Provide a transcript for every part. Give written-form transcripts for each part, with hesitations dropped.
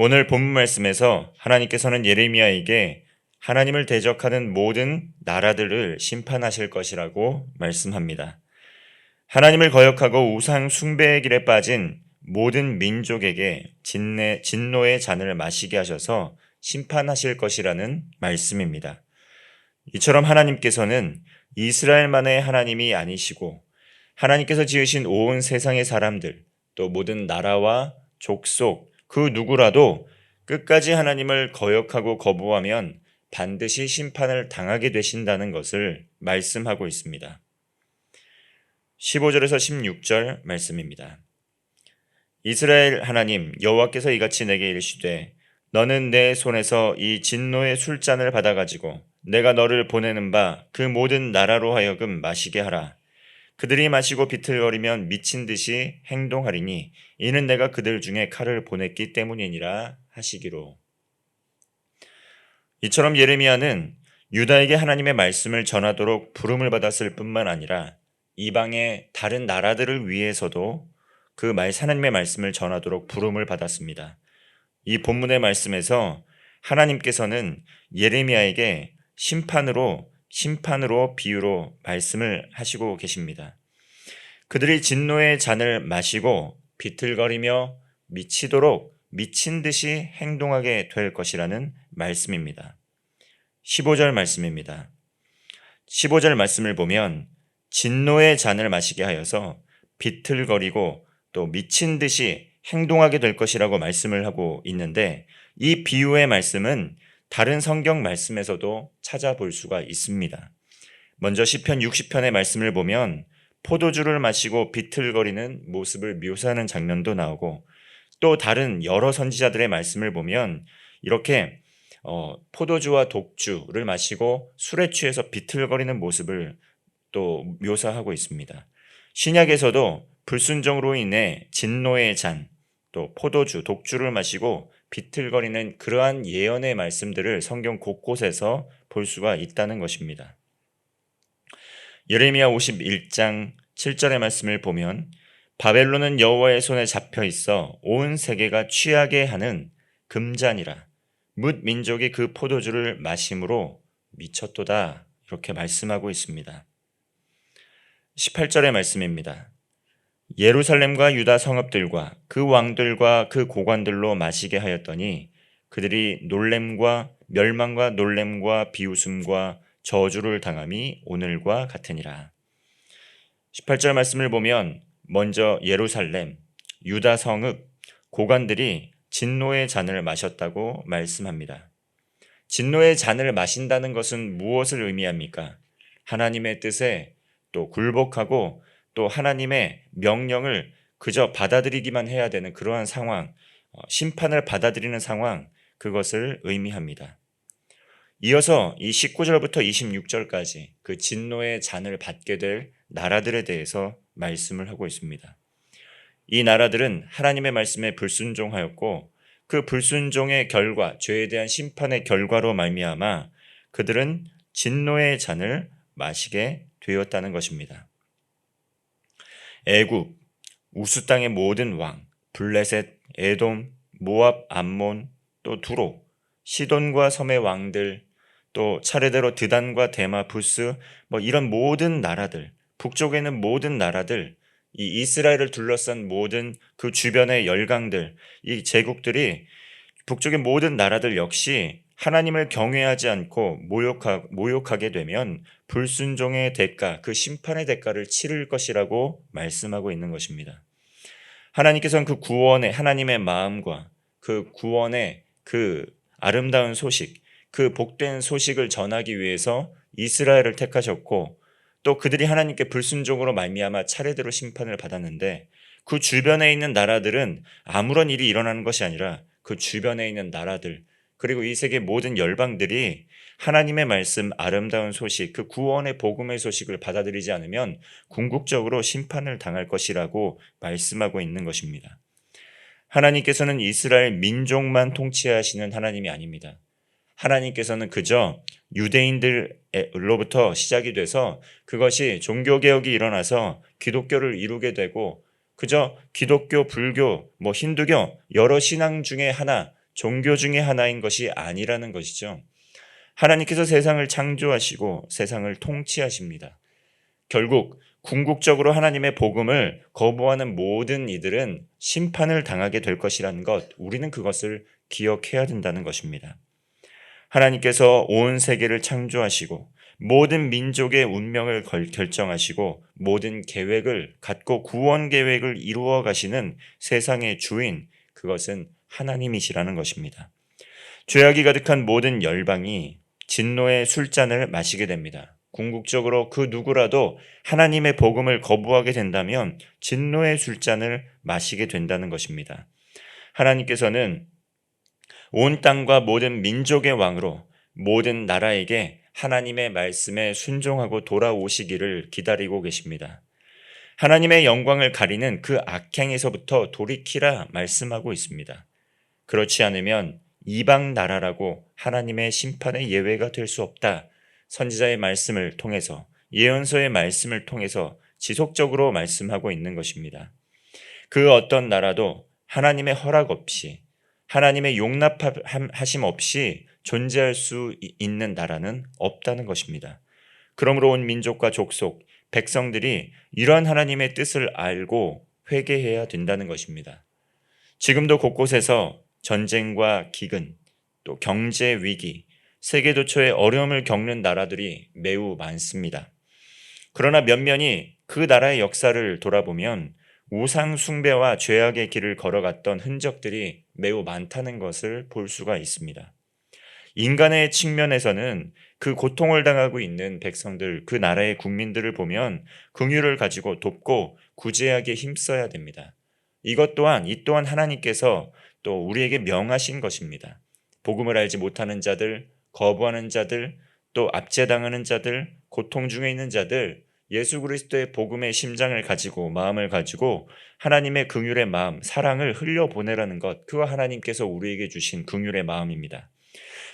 오늘 본문 말씀에서 하나님께서는 예레미야에게 하나님을 대적하는 모든 나라들을 심판하실 것이라고 말씀합니다. 하나님을 거역하고 우상 숭배의 길에 빠진 모든 민족에게 진노의 잔을 마시게 하셔서 심판하실 것이라는 말씀입니다. 이처럼 하나님께서는 이스라엘만의 하나님이 아니시고 하나님께서 지으신 온 세상의 사람들, 또 모든 나라와 족속, 그 누구라도 끝까지 하나님을 거역하고 거부하면 반드시 심판을 당하게 되신다는 것을 말씀하고 있습니다. 15절에서 16절 말씀입니다. 이스라엘 하나님 여호와께서 이같이 내게 이르시되 너는 내 손에서 이 진노의 술잔을 받아가지고 내가 너를 보내는 바 그 모든 나라로 하여금 마시게 하라. 그들이 마시고 비틀거리면 미친 듯이 행동하리니 이는 내가 그들 중에 칼을 보냈기 때문이니라 하시기로. 이처럼 예레미야는 유다에게 하나님의 말씀을 전하도록 부름을 받았을 뿐만 아니라 이방의 다른 나라들을 위해서도 하나님의 말씀을 전하도록 부름을 받았습니다. 이 본문의 말씀에서 하나님께서는 예레미야에게 심판으로 비유로 말씀을 하시고 계십니다. 그들이 진노의 잔을 마시고 비틀거리며 미치도록 미친 듯이 행동하게 될 것이라는 말씀입니다. 15절 말씀입니다. 15절 말씀을 보면 진노의 잔을 마시게 하여서 비틀거리고 또 미친 듯이 행동하게 될 것이라고 말씀을 하고 있는데 이 비유의 말씀은 다른 성경 말씀에서도 찾아볼 수가 있습니다. 먼저 시편 60편의 말씀을 보면 포도주를 마시고 비틀거리는 모습을 묘사하는 장면도 나오고 또 다른 여러 선지자들의 말씀을 보면 이렇게 포도주와 독주를 마시고 술에 취해서 비틀거리는 모습을 또 묘사하고 있습니다. 신약에서도 불순종으로 인해 진노의 잔, 또 포도주, 독주를 마시고 비틀거리는 그러한 예언의 말씀들을 성경 곳곳에서 볼 수가 있다는 것입니다. 예레미야 51장 7절의 말씀을 보면 바벨론은 여호와의 손에 잡혀 있어 온 세계가 취하게 하는 금잔이라 뭇 민족이 그 포도주를 마심으로 미쳤도다 이렇게 말씀하고 있습니다. 18절의 말씀입니다. 예루살렘과 유다 성읍들과 그 왕들과 그 고관들로 마시게 하였더니 그들이 놀램과 멸망과 놀램과 비웃음과 저주를 당함이 오늘과 같으니라. 18절 말씀을 보면 먼저 예루살렘, 유다 성읍, 고관들이 진노의 잔을 마셨다고 말씀합니다. 진노의 잔을 마신다는 것은 무엇을 의미합니까? 하나님의 뜻에 또 굴복하고 또 하나님의 명령을 그저 받아들이기만 해야 되는 그러한 상황, 심판을 받아들이는 상황, 그것을 의미합니다. 이어서 이 19절부터 26절까지 그 진노의 잔을 받게 될 나라들에 대해서 말씀을 하고 있습니다. 이 나라들은 하나님의 말씀에 불순종하였고 그 불순종의 결과, 죄에 대한 심판의 결과로 말미암아 그들은 진노의 잔을 마시게 되었다는 것입니다. 애굽, 우스 땅의 모든 왕, 블레셋, 에돔, 모압, 암몬, 또 두로, 시돈과 섬의 왕들, 또 차례대로 드단과 데마, 부스, 이런 모든 나라들, 북쪽에 있는 모든 나라들, 이 이스라엘을 둘러싼 모든 그 주변의 열강들, 이 제국들이 북쪽의 모든 나라들 역시 하나님을 경외하지 않고 모욕하게 되면 불순종의 대가, 그 심판의 대가를 치를 것이라고 말씀하고 있는 것입니다. 하나님께서는 그 구원의 하나님의 마음과 그 구원의 그 아름다운 소식, 그 복된 소식을 전하기 위해서 이스라엘을 택하셨고 또 그들이 하나님께 불순종으로 말미암아 차례대로 심판을 받았는데 그 주변에 있는 나라들은 아무런 일이 일어나는 것이 아니라 그 주변에 있는 나라들 그리고 이 세계 모든 열방들이 하나님의 말씀 아름다운 소식 그 구원의 복음의 소식을 받아들이지 않으면 궁극적으로 심판을 당할 것이라고 말씀하고 있는 것입니다. 하나님께서는 이스라엘 민족만 통치하시는 하나님이 아닙니다. 하나님께서는 그저 유대인들로부터 시작이 돼서 그것이 종교개혁이 일어나서 기독교를 이루게 되고 그저 기독교, 불교, 힌두교 여러 신앙 중에 하나 종교 중에 하나인 것이 아니라는 것이죠. 하나님께서 세상을 창조하시고 세상을 통치하십니다. 결국 궁극적으로 하나님의 복음을 거부하는 모든 이들은 심판을 당하게 될 것이라는 것, 우리는 그것을 기억해야 된다는 것입니다. 하나님께서 온 세계를 창조하시고 모든 민족의 운명을 결정하시고 모든 계획을 갖고 구원 계획을 이루어 가시는 세상의 주인, 그것은 하나님이시라는 것입니다. 죄악이 가득한 모든 열방이 진노의 술잔을 마시게 됩니다. 궁극적으로 그 누구라도 하나님의 복음을 거부하게 된다면 진노의 술잔을 마시게 된다는 것입니다. 하나님께서는 온 땅과 모든 민족의 왕으로 모든 나라에게 하나님의 말씀에 순종하고 돌아오시기를 기다리고 계십니다. 하나님의 영광을 가리는 그 악행에서부터 돌이키라 말씀하고 있습니다. 그렇지 않으면 이방 나라라고 하나님의 심판의 예외가 될 수 없다. 선지자의 말씀을 통해서, 예언서의 말씀을 통해서 지속적으로 말씀하고 있는 것입니다. 그 어떤 나라도 하나님의 허락 없이, 하나님의 용납하심 없이 존재할 수 있는 나라는 없다는 것입니다. 그러므로 온 민족과 족속, 백성들이 이러한 하나님의 뜻을 알고 회개해야 된다는 것입니다. 지금도 곳곳에서 전쟁과 기근, 또 경제 위기, 세계 도처의 어려움을 겪는 나라들이 매우 많습니다. 그러나 면면이 그 나라의 역사를 돌아보면 우상 숭배와 죄악의 길을 걸어갔던 흔적들이 매우 많다는 것을 볼 수가 있습니다. 인간의 측면에서는 그 고통을 당하고 있는 백성들, 그 나라의 국민들을 보면 긍휼을 가지고 돕고 구제하기에 힘써야 됩니다. 이 또한 하나님께서 또 우리에게 명하신 것입니다. 복음을 알지 못하는 자들, 거부하는 자들, 또 압제당하는 자들, 고통 중에 있는 자들, 예수 그리스도의 복음의 심장을 가지고 마음을 가지고 하나님의 긍휼의 마음, 사랑을 흘려보내라는 것, 그거 하나님께서 우리에게 주신 긍휼의 마음입니다.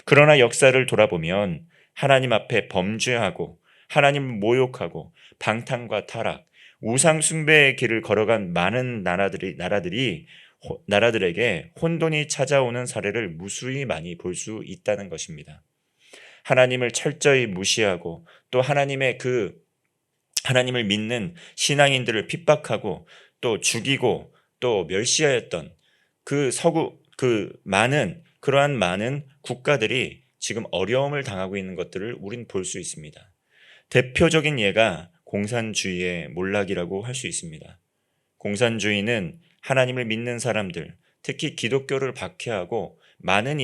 그러나 역사를 돌아보면 하나님 앞에 범죄하고 하나님을 모욕하고 방탕과 타락, 우상 숭배의 길을 걸어간 많은 나라들에게 혼돈이 찾아오는 사례를 무수히 많이 볼 수 있다는 것입니다. 하나님을 철저히 무시하고 또 하나님을 믿는 신앙인들을 핍박하고 또 죽이고 또 멸시하였던 그러한 많은 국가들이 지금 어려움을 당하고 있는 것들을 우린 볼 수 있습니다. 대표적인 예가 공산주의의 몰락이라고 할 수 있습니다. 공산주의는 하나님을 믿는 사람들, 특히 기독교를 박해하고 많은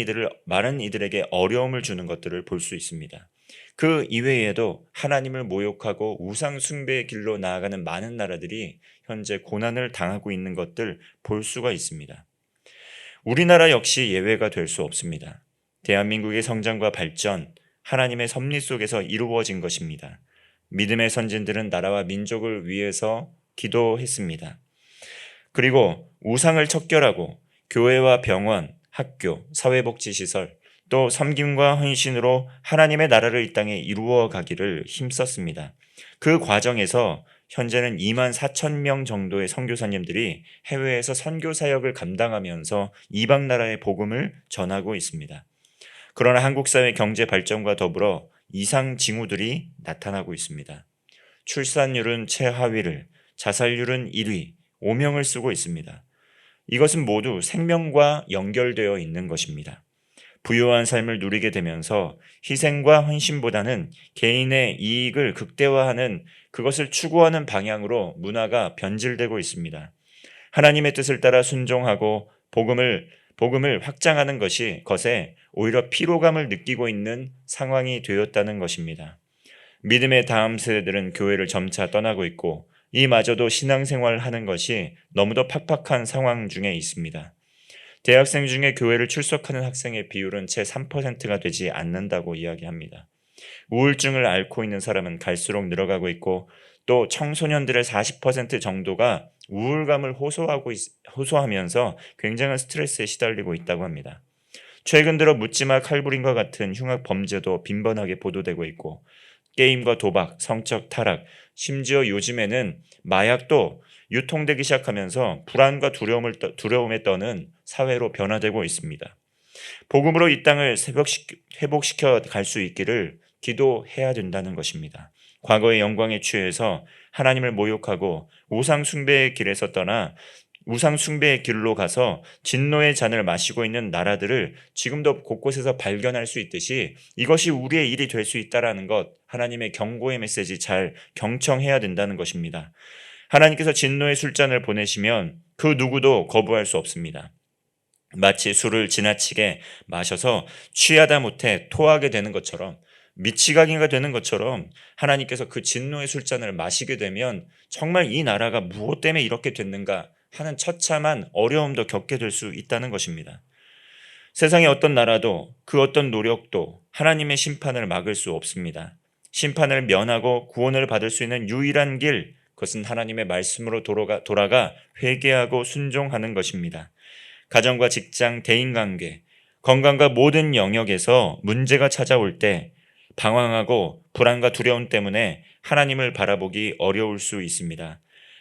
이들에게 어려움을 주는 것들을 볼 수 있습니다. 그 이외에도 하나님을 모욕하고 우상 숭배의 길로 나아가는 많은 나라들이 현재 고난을 당하고 있는 것들 볼 수가 있습니다. 우리나라 역시 예외가 될 수 없습니다. 대한민국의 성장과 발전, 하나님의 섭리 속에서 이루어진 것입니다. 믿음의 선진들은 나라와 민족을 위해서 기도했습니다. 그리고 우상을 척결하고 교회와 병원, 학교, 사회복지시설, 또 섬김과 헌신으로 하나님의 나라를 이 땅에 이루어 가기를 힘썼습니다. 그 과정에서 현재는 2만 4천 명 정도의 선교사님들이 해외에서 선교 사역을 감당하면서 이방 나라의 복음을 전하고 있습니다. 그러나 한국 사회 경제 발전과 더불어 이상 징후들이 나타나고 있습니다. 출산율은 최하위를, 자살률은 1위, 오명을 쓰고 있습니다. 이것은 모두 생명과 연결되어 있는 것입니다. 부유한 삶을 누리게 되면서 희생과 헌신보다는 개인의 이익을 극대화하는 그것을 추구하는 방향으로 문화가 변질되고 있습니다. 하나님의 뜻을 따라 순종하고 복음을 확장하는 것에 오히려 피로감을 느끼고 있는 상황이 되었다는 것입니다. 믿음의 다음 세대들은 교회를 점차 떠나고 있고 이마저도 신앙생활을 하는 것이 너무도 팍팍한 상황 중에 있습니다. 대학생 중에 교회를 출석하는 학생의 비율은 채 3%가 되지 않는다고 이야기합니다. 우울증을 앓고 있는 사람은 갈수록 늘어가고 있고 또 청소년들의 40% 정도가 우울감을 호소하면서 굉장한 스트레스에 시달리고 있다고 합니다. 최근 들어 묻지마 칼부림과 같은 흉악 범죄도 빈번하게 보도되고 있고 게임과 도박, 성적 타락, 심지어 요즘에는 마약도 유통되기 시작하면서 불안과 두려움에 떠는 사회로 변화되고 있습니다. 복음으로 이 땅을 회복시켜 갈 수 있기를 기도해야 된다는 것입니다. 과거의 영광에 취해서 하나님을 모욕하고 우상 숭배의 길에서 떠나 우상 숭배의 길로 가서 진노의 잔을 마시고 있는 나라들을 지금도 곳곳에서 발견할 수 있듯이 이것이 우리의 일이 될 수 있다라는 것, 하나님의 경고의 메시지 잘 경청해야 된다는 것입니다. 하나님께서 진노의 술잔을 보내시면 그 누구도 거부할 수 없습니다. 마치 술을 지나치게 마셔서 취하다 못해 토하게 되는 것처럼, 미치광이가 되는 것처럼 하나님께서 그 진노의 술잔을 마시게 되면 정말 이 나라가 무엇 때문에 이렇게 됐는가 하는 처참한 어려움도 겪게 될 수 있다는 것입니다. 세상의 어떤 나라도 그 어떤 노력도 하나님의 심판을 막을 수 없습니다. 심판을 면하고 구원을 받을 수 있는 유일한 길, 그것은 하나님의 말씀으로 돌아가 회개하고 순종하는 것입니다. 가정과 직장, 대인관계, 건강과 모든 영역에서 문제가 찾아올 때 방황하고 불안과 두려움 때문에 하나님을 바라보기 어려울 수 있습니다.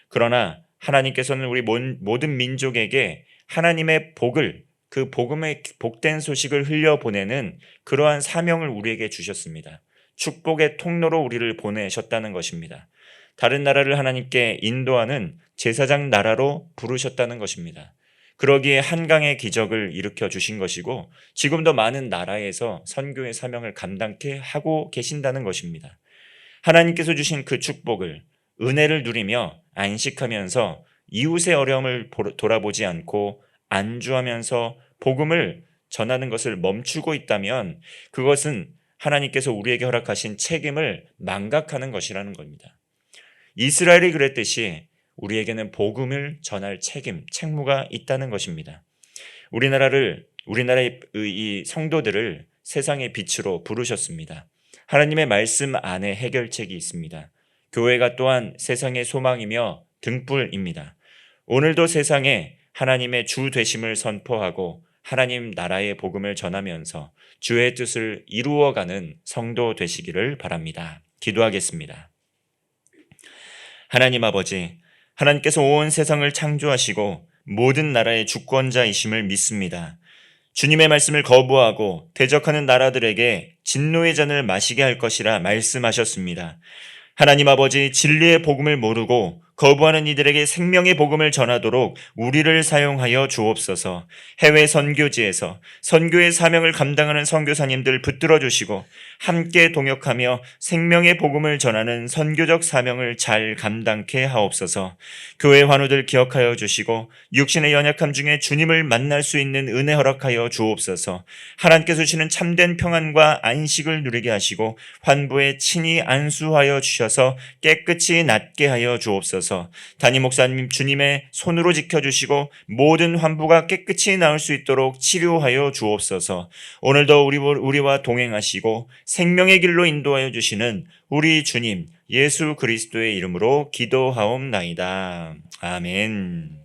그러나 하나님께서는 우리 모든 민족에게 하나님의 복을, 그 복음의 복된 소식을 흘려보내는 그러한 사명을 우리에게 주셨습니다. 축복의 통로로 우리를 보내셨다는 것입니다. 다른 나라를 하나님께 인도하는 제사장 나라로 부르셨다는 것입니다. 그러기에 한강의 기적을 일으켜 주신 것이고 지금도 많은 나라에서 선교의 사명을 감당케 하고 계신다는 것입니다. 하나님께서 주신 그 축복을, 은혜를 누리며 안식하면서 이웃의 어려움을 돌아보지 않고 안주하면서 복음을 전하는 것을 멈추고 있다면 그것은 하나님께서 우리에게 허락하신 책임을 망각하는 것이라는 겁니다. 이스라엘이 그랬듯이 우리에게는 복음을 전할 책무가 있다는 것입니다. 우리나라의 이 성도들을 세상의 빛으로 부르셨습니다. 하나님의 말씀 안에 해결책이 있습니다. 교회가 또한 세상의 소망이며 등불입니다. 오늘도 세상에 하나님의 주 되심을 선포하고 하나님 나라의 복음을 전하면서 주의 뜻을 이루어가는 성도 되시기를 바랍니다. 기도하겠습니다. 하나님 아버지, 하나님께서 온 세상을 창조하시고 모든 나라의 주권자이심을 믿습니다. 주님의 말씀을 거부하고 대적하는 나라들에게 진노의 잔을 마시게 할 것이라 말씀하셨습니다. 하나님 아버지, 진리의 복음을 모르고 거부하는 이들에게 생명의 복음을 전하도록 우리를 사용하여 주옵소서. 해외 선교지에서 선교의 사명을 감당하는 선교사님들 붙들어 주시고 함께 동역하며 생명의 복음을 전하는 선교적 사명을 잘 감당케 하옵소서. 교회 환우들 기억하여 주시고 육신의 연약함 중에 주님을 만날 수 있는 은혜 허락하여 주옵소서. 하나님께서 주시는 참된 평안과 안식을 누리게 하시고 환부에 친히 안수하여 주셔서 깨끗이 낫게 하여 주옵소서. 담임 목사님 주님의 손으로 지켜주시고 모든 환부가 깨끗이 나을 수 있도록 치료하여 주옵소서. 오늘도 우리와 동행하시고 생명의 길로 인도하여 주시는 우리 주님 예수 그리스도의 이름으로 기도하옵나이다. 아멘.